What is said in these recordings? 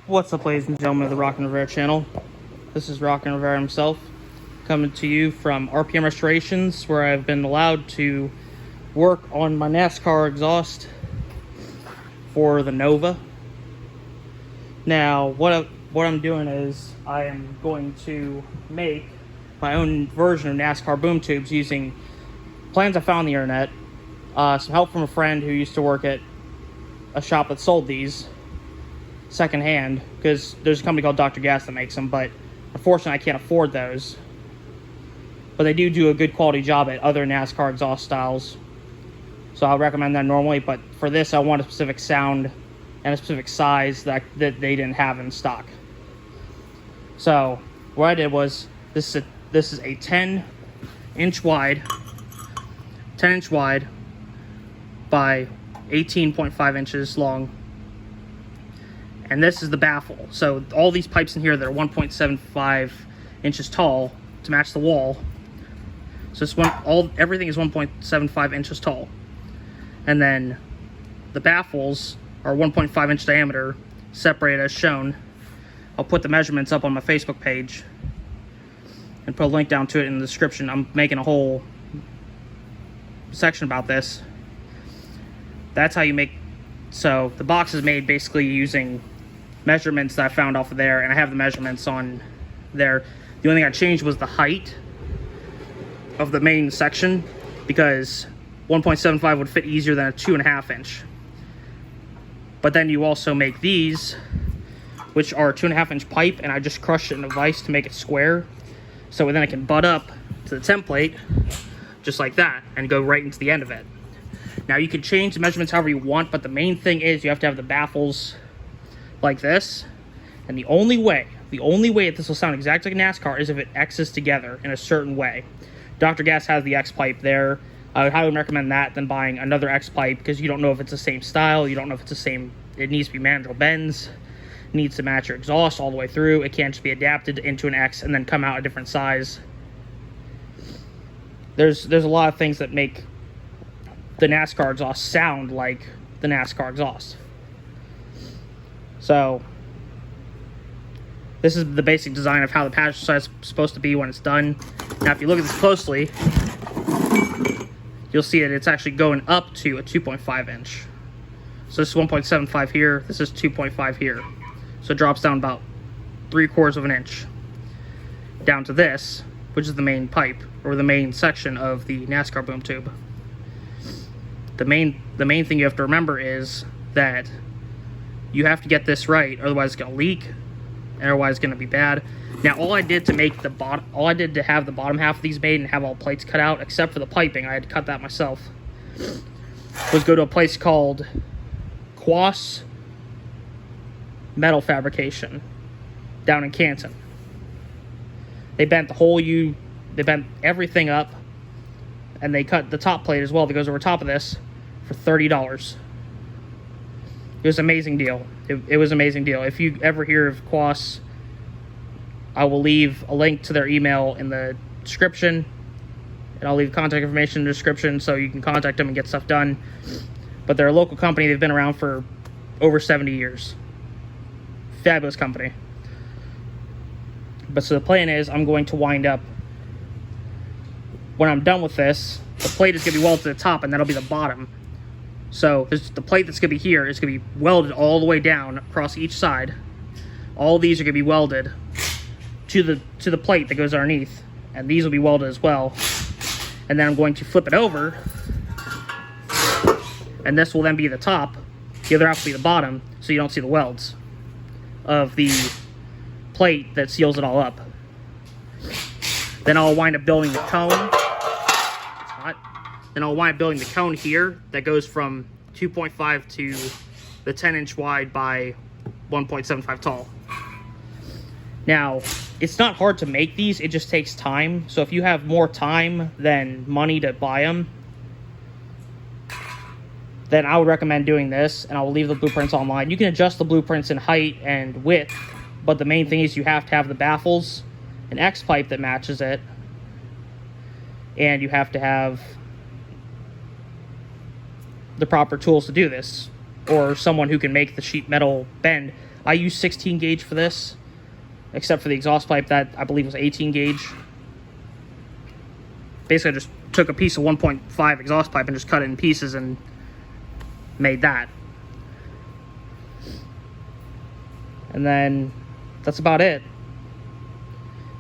What's up, ladies and gentlemen of the Rock and Rivera channel? This is Rock and Rivera himself, coming to you from RPM Restorations, where I've been allowed to work on my NASCAR exhaust for the Nova. Now, what I'm doing is I am going to make my own version of NASCAR boom tubes using plans I found on the internet, some help from a friend who used to work at a shop that sold these secondhand, because there's a company called Dr. Gas that makes them, but unfortunately I can't afford those. But they do a good quality job at other NASCAR exhaust styles, so I'll recommend that normally. But for this, I want a specific sound and a specific size that they didn't have in stock. So what I did was, this is a 10-inch wide by 18.5 inches long. And this is the baffle. So all these pipes in here that are 1.75 inches tall to match the wall. So everything is 1.75 inches tall. And then the baffles are 1.5 inch diameter, separated as shown. I'll put the measurements up on my Facebook page and put a link down to it in the description. I'm making a whole section about this. That's how you make. So the box is made basically using measurements that I found off of there, and I have the measurements on there. The only thing I changed was the height of the main section, because 1.75 would fit easier than a 2.5 inch. But then you also make these, which are 2.5 inch pipe, and I just crushed it in a vise to make it square, so then it can butt up to the template just like that and go right into the end of it. Now you can change the measurements however you want, but the main thing is you have to have the baffles like this. And the only way that this will sound exactly like a NASCAR is if it X's together in a certain way. Dr. Gas has the X pipe there. I would highly recommend that than buying another X pipe, because you don't know if it's the same style, you don't know if it's the same, it needs to be manageable bends, it needs to match your exhaust all the way through. It can't just be adapted into an X and then come out a different size. There's a lot of things that make the NASCAR exhaust sound like the NASCAR exhaust. So this is the basic design of how the passenger side is supposed to be when it's done. Now if you look at this closely, you'll see that it's actually going up to a 2.5 inch. So this is 1.75 here, this is 2.5 here. So it drops down about 3/4 of an inch down to this, which is the main pipe, or the main section of the NASCAR boom tube. The main thing you have to remember is that you have to get this right, otherwise it's going to leak, and otherwise it's going to be bad. Now all I did to have the bottom half of these made and have all plates cut out, except for the piping, I had to cut that myself, was go to a place called Quas Metal Fabrication down in Canton. They bent they bent everything up, and they cut the top plate as well that goes over top of this for $30. It was an amazing deal. It was an amazing deal. If you ever hear of Quas, I will leave a link to their email in the description, and I'll leave contact information in the description so you can contact them and get stuff done. But they're a local company. They've been around for over 70 years. Fabulous company. But so the plan is, I'm going to wind up, when I'm done with this, the plate is going to be welded to the top, and that'll be the bottom. So the plate that's going to be here is going to be welded all the way down across each side. All these are going to be welded to the plate that goes underneath, and these will be welded as well. And then I'm going to flip it over, and this will then be the top. The other half will be the bottom, so you don't see the welds of the plate that seals it all up. Then I'll wind up building the cone. Then I'll wind up building the cone here that goes from 2.5 to the 10-inch wide by 1.75 tall. Now, it's not hard to make these, it just takes time. So if you have more time than money to buy them, then I would recommend doing this, and I will leave the blueprints online. You can adjust the blueprints in height and width, but the main thing is you have to have the baffles, an X pipe that matches it, and you have to have the proper tools to do this, or someone who can make the sheet metal bend. I use 16 gauge for this, except for the exhaust pipe that I believe was 18 gauge. Basically, I just took a piece of 1.5 exhaust pipe and just cut it in pieces and made that. And then that's about it.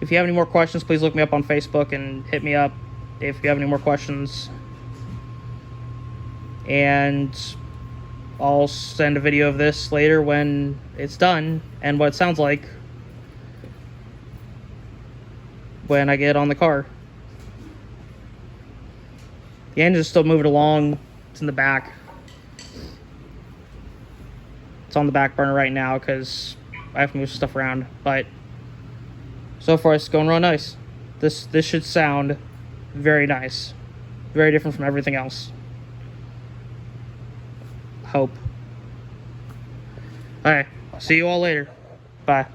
If you have any more questions, please look me up on Facebook and hit me up if you have any more questions. And I'll send a video of this later when it's done and what it sounds like when I get on the car. The engine's still moving along. It's in the back. It's on the back burner right now because I have to move stuff around. But so far it's going real nice. This should sound very nice. Very different from everything else. Hope. Alright, see you all later. Bye.